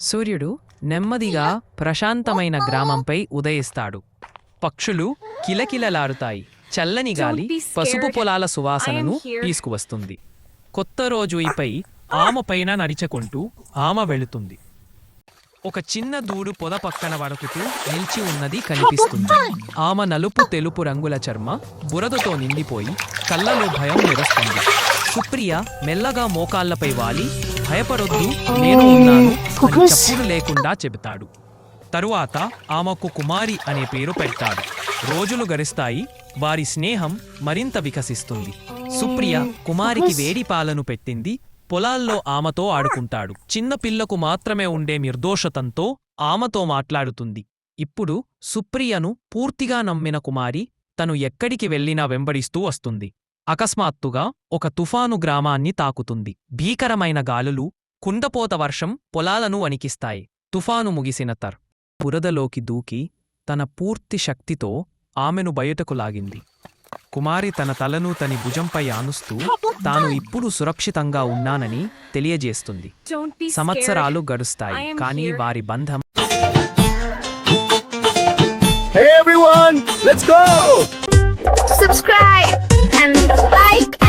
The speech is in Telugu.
సూర్యుడు నెమ్మదిగా ప్రశాంతమైన గ్రామంపై ఉదయిస్తాడు. పక్షులు కిలకిలలారుతాయి. చల్లని గాలి పసుపు పొలాల సువాసనను తీసుకువస్తుంది. కొత్త రోజుపై ఆమెపైన నడిచుకుంటూ ఆమె వెళుతుంది. ఒక చిన్న దూడు పొద పక్కన వణుకుతూ నిలిచి ఉన్నది కనిపిస్తుంది. ఆమె నలుపు తెలుపు రంగుల చర్మ బురదతో నిండిపోయి కళ్ళలో భయం మెరుస్తుంది. సుప్రియ మెల్లగా మోకాళ్లపై వాలి, భయపడొద్దు, నేను ఉన్నాను అని చప్పుడు లేకుండా చెబుతాడు. తరువాత ఆమెకు కుమారి అనే పేరు పెడతాడు. రోజులు గడుస్తాయి. వారి స్నేహం మరింత వికసిస్తుంది. సుప్రియ కుమారికి వేడి పాలను పెట్టింది. పొలాల్లో ఆమెతో ఆడుకుంటాడు. చిన్న పిల్లకు మాత్రమే ఉండే నిర్దోషతంతో ఆమెతో మాట్లాడుతుంది. ఇప్పుడు సుప్రియను పూర్తిగా నమ్మిన కుమారి తను ఎక్కడికి వెళ్లినా వెంబడిస్తూ వస్తుంది. అకస్మాత్తుగా ఒక తుఫాను గ్రామాన్ని తాకుతుంది. భీకరమైన గాలులు, కుండపోత వర్షం పొలాలను వణికిస్తాయి. తుఫాను ముగిసిన బురదలోకి దూకి తన పూర్తి శక్తితో ఆమెను బయటకు లాగింది. కుమారి తన తలను తని భుజంపై ఆనుస్తూ తాను ఇప్పుడు సురక్షితంగా ఉన్నానని తెలియజేస్తుంది. సంవత్సరాలు గడుస్తాయి, కానీ వారి బంధం Hey everyone, let's go! Subscribe and like